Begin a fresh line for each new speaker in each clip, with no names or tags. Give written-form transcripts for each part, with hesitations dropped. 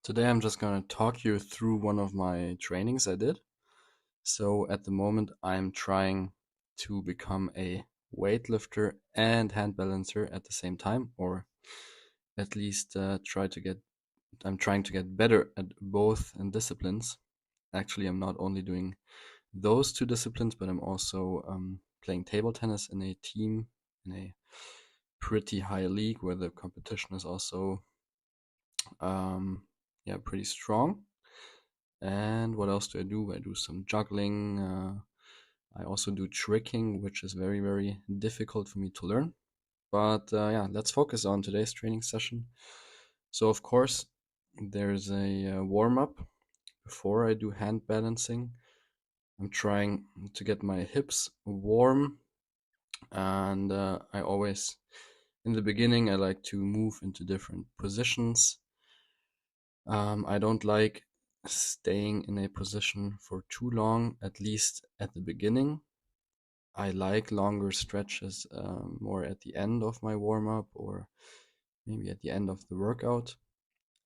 Today I'm just going to talk you through one of my trainings I did. So at the moment I'm trying to become a weightlifter and hand balancer at the same time, or at least I'm trying to get better at both disciplines. Actually, I'm not only doing those two disciplines, but I'm also playing table tennis in a team in a pretty high league where the competition is also pretty strong. And what else do I do? I do some juggling. I also do tricking, which is very, very difficult for me to learn. But let's focus on today's training session. So, of course, there's a warm up before I do hand balancing. I'm trying to get my hips warm, and I always, in the beginning, I like to move into different positions. I don't like staying in a position for too long, at least at the beginning. I like longer stretches more at the end of my warm up or maybe at the end of the workout.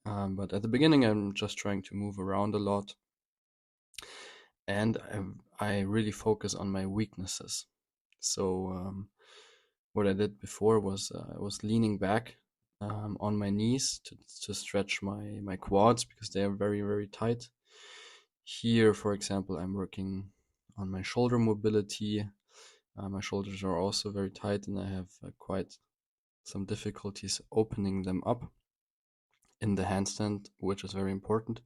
But at the beginning, I'm just trying to move around a lot and I really focus on my weaknesses. So, what I did before was I was leaning back on my knees to stretch my quads because they are very, very tight. Here, for example, I'm working on my shoulder mobility. My shoulders are also very tight, and I have quite some difficulties opening them up in the handstand, which is very important.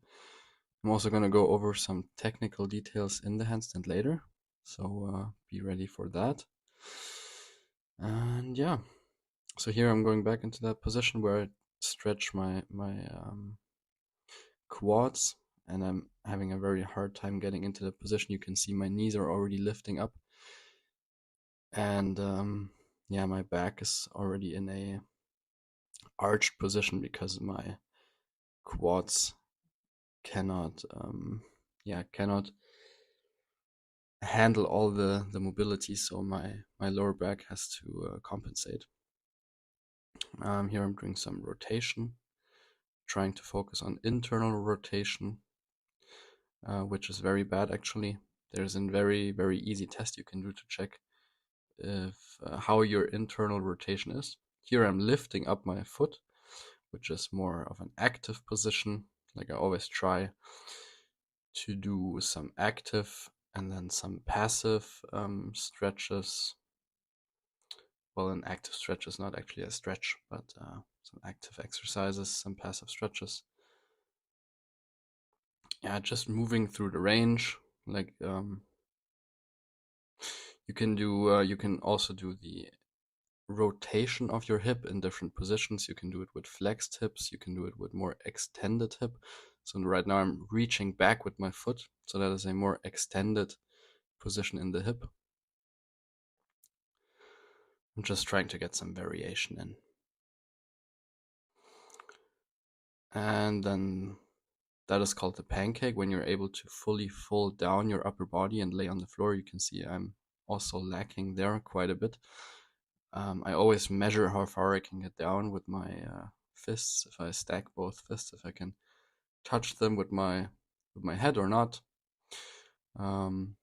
I'm also going to go over some technical details in the handstand later, so be ready for that. And yeah, so here I'm going back into that position where I stretch my quads, and I'm having a very hard time getting into the position. You can see my knees are already lifting up, and my back is already in a arched position because my quads cannot cannot handle all the mobility, so my lower back has to compensate. Here I'm doing some rotation, trying to focus on internal rotation, which is very bad actually. There's a very, very easy test you can do to check if how your internal rotation is. Here I'm lifting up my foot, which is more of an active position. Like I always try to do some active and then some passive stretches. Well, an active stretch is not actually a stretch, but some active exercises, some passive stretches. Yeah, just moving through the range. Like you can also do the rotation of your hip in different positions. You can do it with flexed hips. You can do it with more extended hip. So right now I'm reaching back with my foot. So that is a more extended position in the hip. I'm just trying to get some variation in. And then that is called the pancake, when you're able to fully fold down your upper body and lay on the floor. You can see I'm also lacking there quite a bit. I always measure how far I can get down with my fists. If I stack both fists, if I can touch them with my head or not. Um,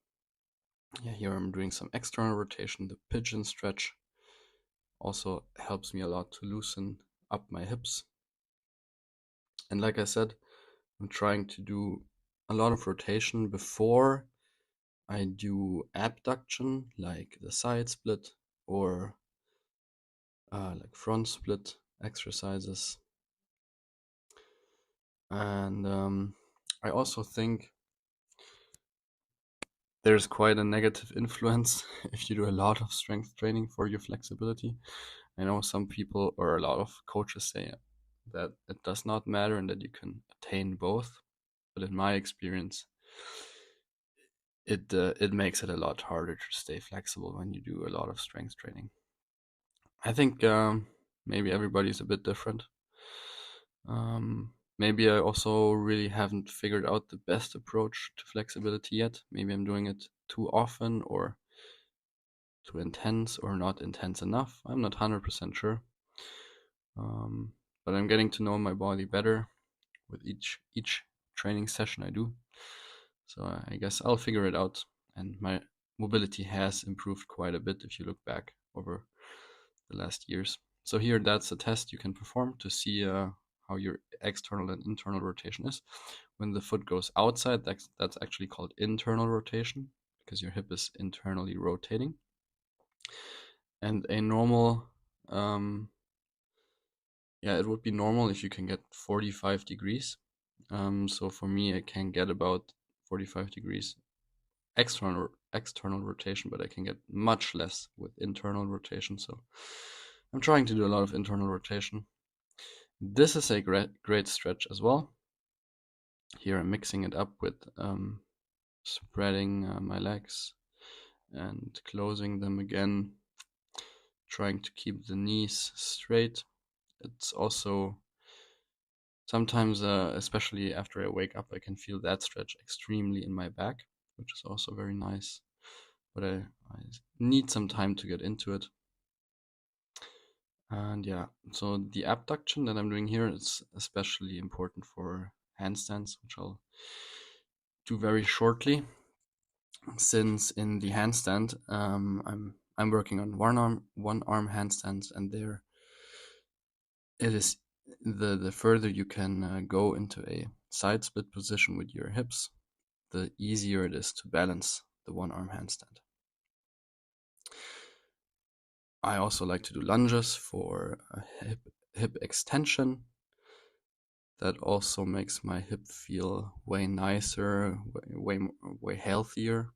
Here I'm doing some external rotation. The pigeon stretch also helps me a lot to loosen up my hips. And like I said, I'm trying to do a lot of rotation before I do abduction, like the side split or like front split exercises. And I also think there's quite a negative influence if you do a lot of strength training for your flexibility. I know some people or a lot of coaches say that it does not matter and that you can attain both. But in my experience, it makes it a lot harder to stay flexible when you do a lot of strength training. I think maybe everybody's a bit different. Maybe I also really haven't figured out the best approach to flexibility yet. Maybe I'm doing it too often or too intense or not intense enough. I'm not 100% sure. But I'm getting to know my body better with each training session I do. So I guess I'll figure it out. And my mobility has improved quite a bit if you look back over the last years. So here, that's a test you can perform to see how your external and internal rotation is. When the foot goes outside, that's actually called internal rotation because your hip is internally rotating. And a normal, it would be normal if you can get 45 degrees. So for me, I can get about 45 degrees external rotation, but I can get much less with internal rotation. So I'm trying to do a lot of internal rotation. This is a great stretch as well. Here I'm mixing it up with spreading my legs and closing them again, trying to keep the knees straight. It's also sometimes, especially after I wake up, I can feel that stretch extremely in my back, which is also very nice. But I need some time to get into it. And yeah, so the abduction that I'm doing here is especially important for handstands, which I'll do very shortly. Since in the handstand, I'm working on one arm handstands, and there it is the further you can go into a side split position with your hips, the easier it is to balance the one arm handstand. I also like to do lunges for hip extension. That also makes my hip feel way nicer, way healthier.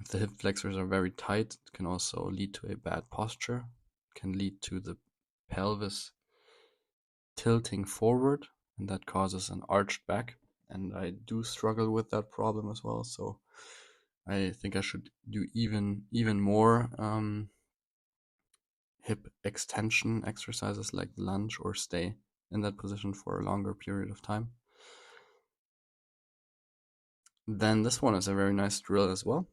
If the hip flexors are very tight, it can also lead to a bad posture. It can lead to the pelvis tilting forward, and that causes an arched back. And I do struggle with that problem as well. So I think I should do even more hip extension exercises like lunge, or stay in that position for a longer period of time. Then this one is a very nice drill as well.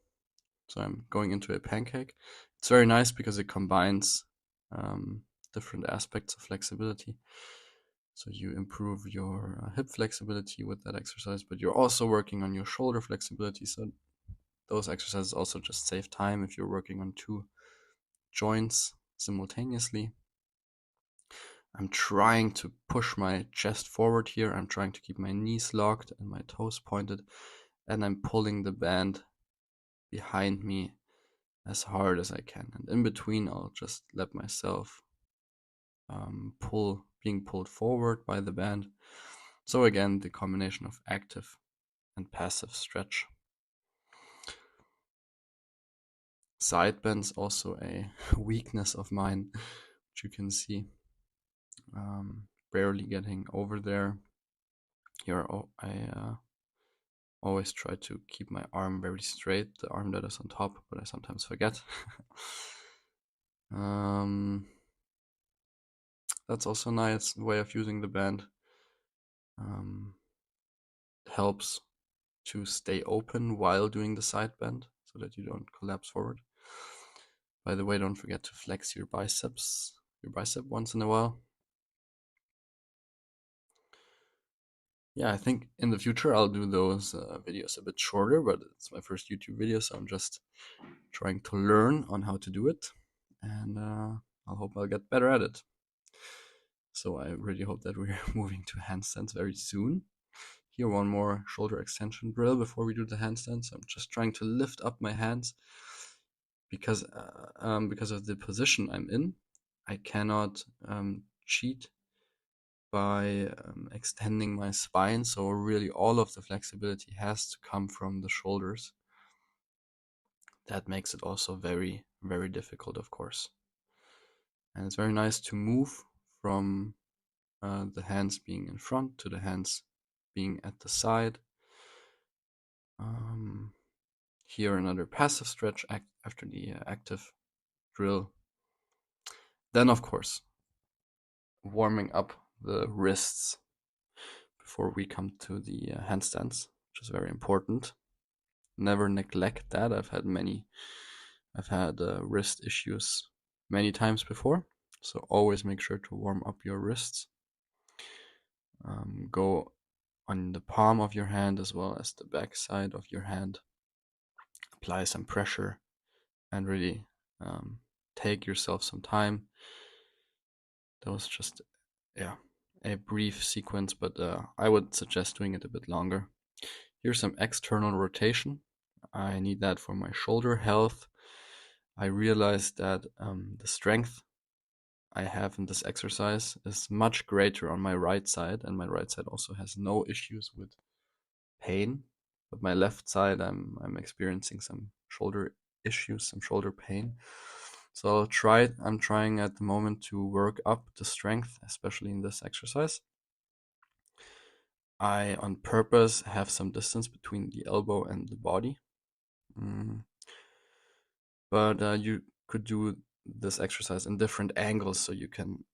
So I'm going into a pancake. It's very nice because it combines different aspects of flexibility. So you improve your hip flexibility with that exercise, but you're also working on your shoulder flexibility. So those exercises also just save time if you're working on two joints simultaneously. I'm trying to push my chest forward here. I'm trying to keep my knees locked and my toes pointed, and I'm pulling the band behind me as hard as I can. And in between, I'll just let myself being pulled forward by the band. So again, the combination of active and passive stretch. Side bends also a weakness of mine, which you can see. Barely getting over there. Here I always try to keep my arm very straight, the arm that is on top, but I sometimes forget. That's also a nice way of using the band. Helps to stay open while doing the side bend so that you don't collapse forward. By the way, don't forget to flex your bicep once in a while. Yeah, I think in the future I'll do those videos a bit shorter, but it's my first YouTube video, so I'm just trying to learn on how to do it, and I hope I'll get better at it. So I really hope that we're moving to handstands very soon. Here, one more shoulder extension drill before we do the handstands. I'm just trying to lift up my hands because of the position I'm in. I cannot cheat by extending my spine, so really all of the flexibility has to come from the shoulders. That makes it also very, very difficult, of course. And it's very nice to move from the hands being in front to the hands being at the side. Here another passive stretch after the active drill. Then, of course, warming up the wrists before we come to the handstands, which is very important. Never neglect that. I've had wrist issues many times before, so always make sure to warm up your wrists. Go on the palm of your hand as well as the back side of your hand. Apply some pressure and really take yourself some time. That was just, yeah, a brief sequence, but I would suggest doing it a bit longer. Here's some external rotation. I need that for my shoulder health. I realized that the strength I have in this exercise is much greater on my right side, and my right side also has no issues with pain. But my left side, I'm experiencing some shoulder issues, some shoulder pain. So I'm trying at the moment to work up the strength, especially in this exercise. I on purpose have some distance between the elbow and the body. But you could do this exercise in different angles, so you can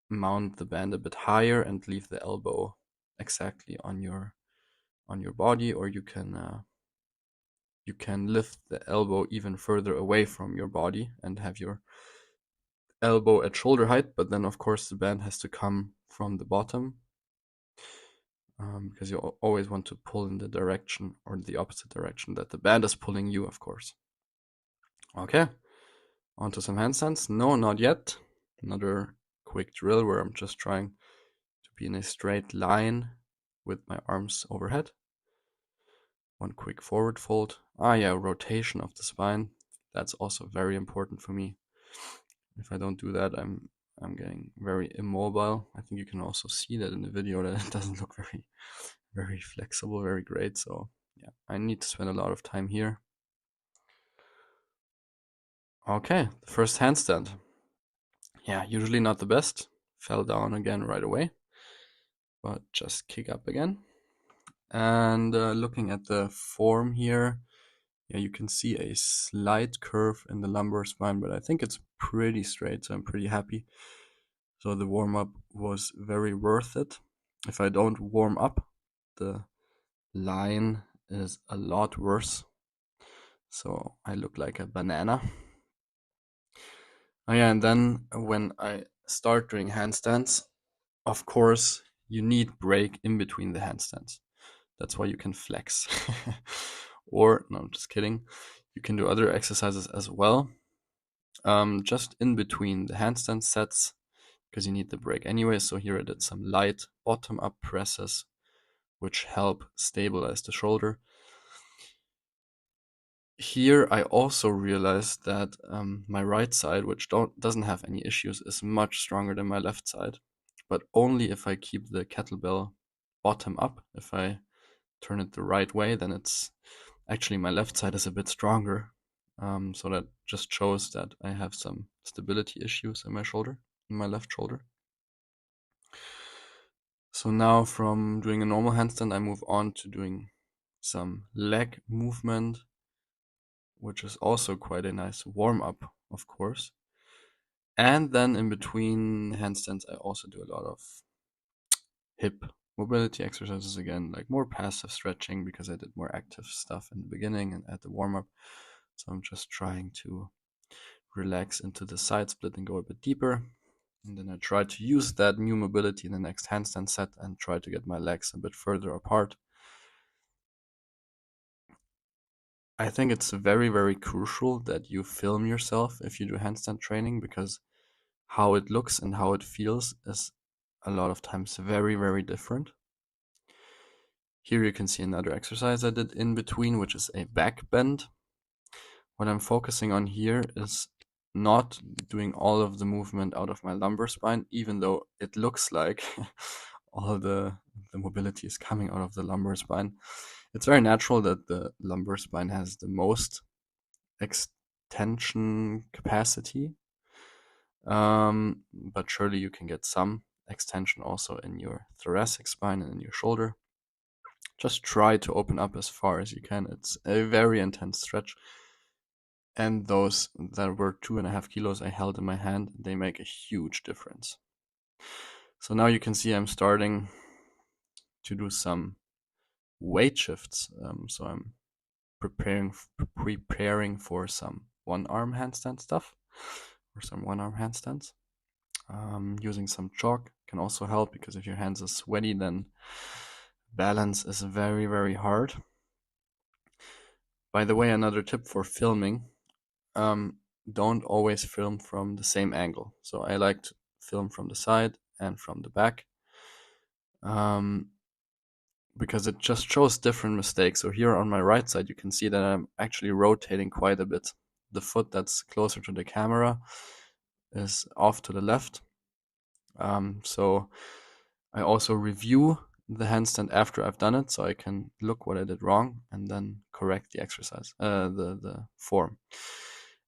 mount the band a bit higher and leave the elbow exactly on your body, or you can lift the elbow even further away from your body and have your elbow at shoulder height, but then of course the band has to come from the bottom, because you always want to pull in the direction or the opposite direction that the band is pulling you, of course. Okay, on to some handstands. No, not yet. Another quick drill where I'm just trying to be in a straight line with my arms overhead. One quick forward fold. Yeah, rotation of the spine. That's also very important for me. If I don't do that, I'm getting very immobile. I think you can also see that in the video that it doesn't look very flexible, very great. So yeah, I need to spend a lot of time here. Okay, the first handstand. Yeah, usually not the best. Fell down again right away, but just kick up again. And looking at the form here, yeah, you can see a slight curve in the lumbar spine, but I think it's pretty straight, so I'm pretty happy. So the warm-up was very worth it. If I don't warm up, the line is a lot worse. So I look like a banana. Oh yeah, and then when I start doing handstands, of course, you need break in between the handstands. That's why you can flex. Or, no, I'm just kidding. You can do other exercises as well. Just in between the handstand sets, because you need the break anyway. So here I did some light bottom up presses, which help stabilize the shoulder. Here I also realized that my right side, which doesn't have any issues, is much stronger than my left side, but only if I keep the kettlebell bottom up. If I turn it the right way, then it's actually my left side is a bit stronger. So that just shows that I have some stability issues in my shoulder, in my left shoulder. So now from doing a normal handstand, I move on to doing some leg movement, which is also quite a nice warm up, of course. And then in between handstands, I also do a lot of hip mobility exercises again, like more passive stretching because I did more active stuff in the beginning and at the warm up. So I'm just trying to relax into the side split and go a bit deeper. And then I try to use that new mobility in the next handstand set and try to get my legs a bit further apart. I think it's very, very crucial that you film yourself if you do handstand training, because how it looks and how it feels is a lot of times very, very different. Here you can see another exercise I did in between, which is a back bend. What I'm focusing on here is not doing all of the movement out of my lumbar spine, even though it looks like all the mobility is coming out of the lumbar spine. It's very natural that the lumbar spine has the most extension capacity, but surely you can get some extension also in your thoracic spine and in your shoulder. Just try to open up as far as you can. It's a very intense stretch. And those that were 2.5 kilos I held in my hand, they make a huge difference. So now you can see I'm starting to do some weight shifts. So I'm preparing for some one-arm handstand stuff, or some one-arm handstands. Using some chalk can also help, because if your hands are sweaty, then balance is very, very hard. By the way, another tip for filming, um, don't always film from the same angle. So I like to film from the side and from the back, um, because it just shows different mistakes. So here on my right side, you can see that I'm actually rotating quite a bit. The foot that's closer to the camera is off to the left. So I also review the handstand after I've done it, so I can look what I did wrong and then correct the exercise, the form.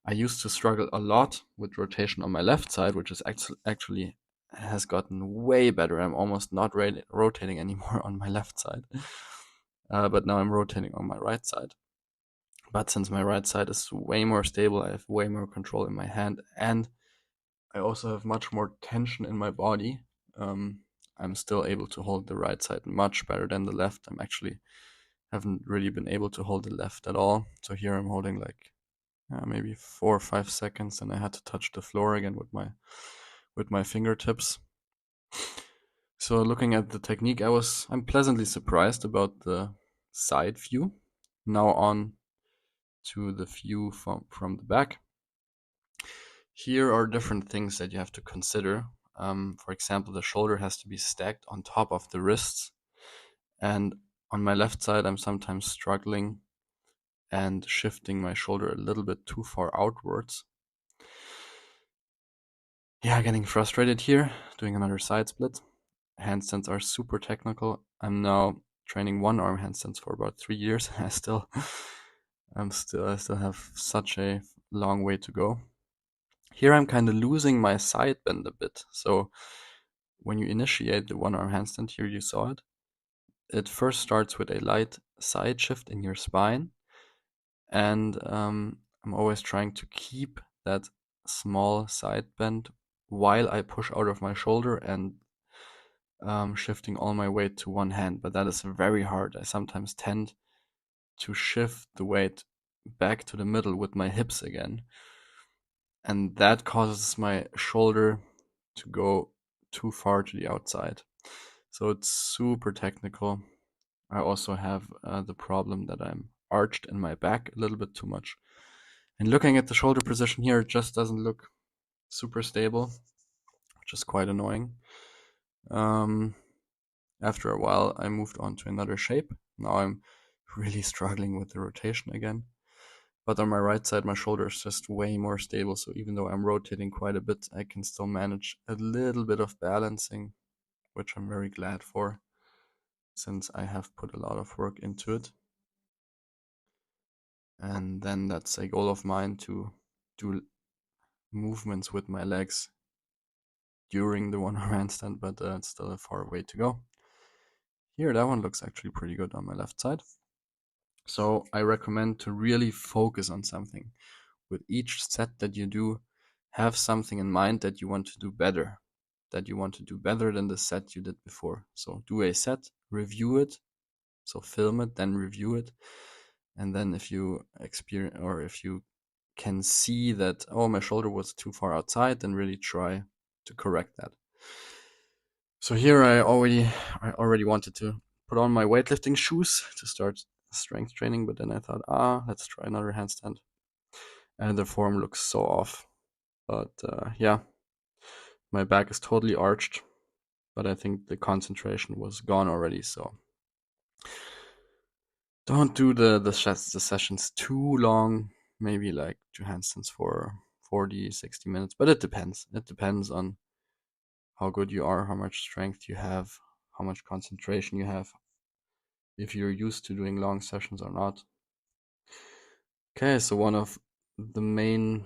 I used to struggle a lot with rotation on my left side, which is actually has gotten way better. I'm almost not rotating anymore on my left side, but now I'm rotating on my right side. But since my right side is way more stable, I have way more control in my hand, and I also have much more tension in my body. Um, I'm still able to hold the right side much better than the left. I'm actually haven't really been able to hold the left at all. So here I'm holding like maybe 4 or 5 seconds, and I had to touch the floor again with my fingertips. So looking at the technique, I'm pleasantly surprised about the side view. Now on to the view from the back. Here are different things that you have to consider. For example, the shoulder has to be stacked on top of the wrists. And on my left side, I'm sometimes struggling and shifting my shoulder a little bit too far outwards. Yeah, getting frustrated here, doing another side split. Handstands are super technical. I'm now training one arm handstands for about 3 years. I still have such a long way to go. Here I'm kind of losing my side bend a bit. So when you initiate the one arm handstand, here you saw it. It first starts with a light side shift in your spine, and I'm always trying to keep that small side bend while I push out of my shoulder and shifting all my weight to one hand. But that is very hard. I sometimes tend to shift the weight back to the middle with my hips again, and that causes my shoulder to go too far to the outside. So it's super technical. I also have the problem that I'm arched in my back a little bit too much. And looking at the shoulder position here, it just doesn't look super stable, which is quite annoying. After a while, I moved on to another shape. Now I'm really struggling with the rotation again. But on my right side, my shoulder is just way more stable. So even though I'm rotating quite a bit, I can still manage a little bit of balancing, which I'm very glad for, since I have put a lot of work into it. And then that's a goal of mine, to do movements with my legs during the one arm handstand, but it's still a far way to go. Here, that one looks actually pretty good on my left side. So I recommend to really focus on something. With each set that you do, have something in mind that you want to do better, than the set you did before. So do a set, review it, so film it, then review it. And then if you experience, or if you can see that, oh, my shoulder was too far outside, then really try to correct that. So here I already wanted to put on my weightlifting shoes to start strength training, but then I thought, let's try another handstand. And the form looks so off. But yeah, my back is totally arched, but I think the concentration was gone already, so don't do the sessions too long. Maybe like 2 handstands for 40, 60 minutes, but it depends. It depends on how good you are, how much strength you have, how much concentration you have, if you're used to doing long sessions or not. Okay, so one of the main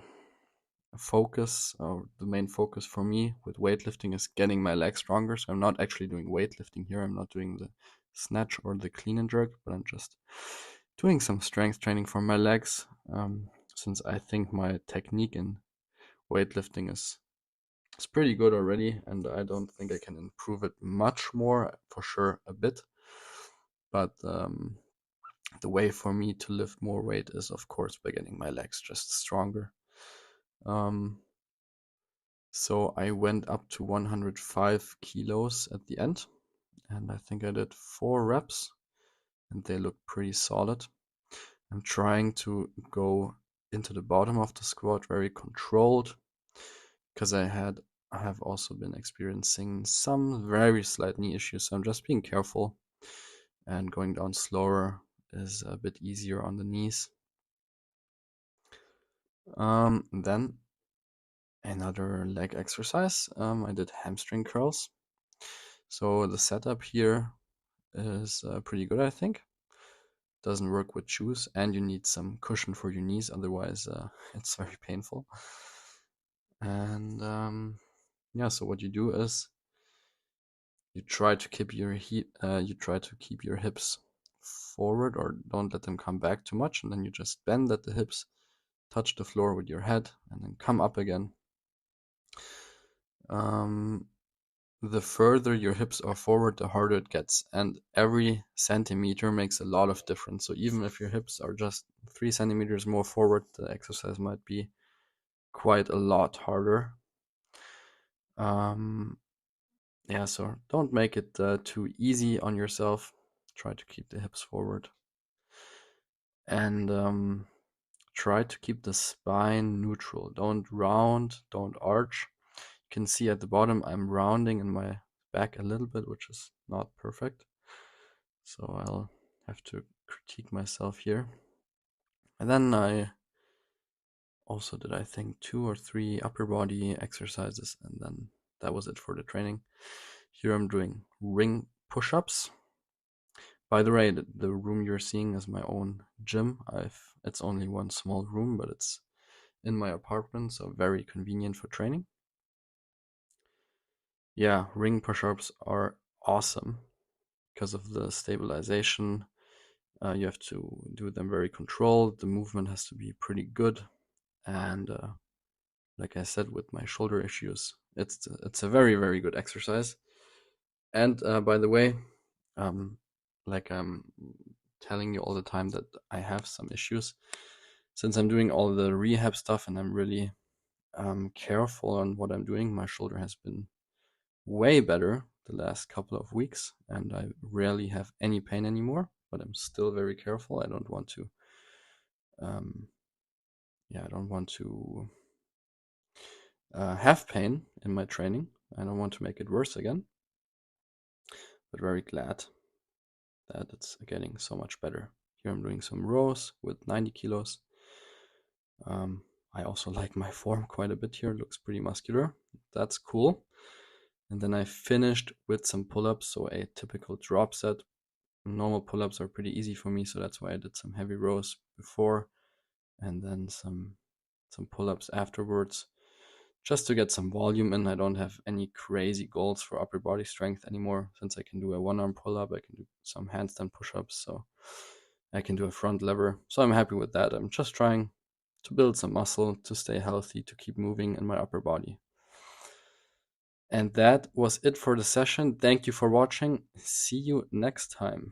the main focus for me with weightlifting is getting my legs stronger. So I'm not actually doing weightlifting here. I'm not doing the snatch or the clean and jerk, but I'm just doing some strength training for my legs, since I think my technique in weightlifting is pretty good already, and I don't think I can improve it much more, for sure a bit. But the way for me to lift more weight is, of course, by getting my legs just stronger. So I went up to 105 kilos at the end, and I think I did 4 reps, and they look pretty solid. I'm trying to go into the bottom of the squat very controlled, because I have also been experiencing some very slight knee issues, so I'm just being careful, and going down slower is a bit easier on the knees. Then another leg exercise. I did hamstring curls. So the setup here is pretty good, I think. Doesn't work with shoes, and you need some cushion for your knees, otherwise it's very painful. And yeah, so what you do is you try to keep your hips forward, or don't let them come back too much, and then you just bend at the hips, touch the floor with your head, and then come up again. The further your hips are forward, the harder it gets, and every centimeter makes a lot of difference. So even if your hips are just 3 centimeters more forward, the exercise might be quite a lot harder. Yeah, so don't make it too easy on yourself. Try to keep the hips forward, and try to keep the spine neutral. Don't round, don't arch. You can see at the bottom I'm rounding in my back a little bit, which is not perfect. So I'll have to critique myself here. And then I also did, I think, 2 or 3 upper body exercises, and then that was it for the training. Here I'm doing ring push-ups. By the way, the room you're seeing is my own gym. It's only one small room, but it's in my apartment, so very convenient for training. Yeah, ring push-ups are awesome because of the stabilization. You have to do them very controlled. The movement has to be pretty good, and like I said, with my shoulder issues, it's a very very good exercise. And by the way, um, like I'm telling you all the time that I have some issues, since I'm doing all the rehab stuff and I'm really careful on what I'm doing. My shoulder has been way better the last couple of weeks, and I rarely have any pain anymore. But I'm still very careful. I don't want to, um, yeah, I don't want to have pain in my training. I don't want to make it worse again. But very glad that it's getting so much better. Here I'm doing some rows with 90 kilos. I also like my form quite a bit here. It looks pretty muscular. That's cool. And then I finished with some pull-ups, so a typical drop set. Normal pull-ups are pretty easy for me, so that's why I did some heavy rows before, and then some pull-ups afterwards, just to get some volume in. I don't have any crazy goals for upper body strength anymore, since I can do a one-arm pull-up, I can do some handstand push-ups, so I can do a front lever. So I'm happy with that. I'm just trying to build some muscle, to stay healthy, to keep moving in my upper body. And that was it for the session. Thank you for watching. See you next time.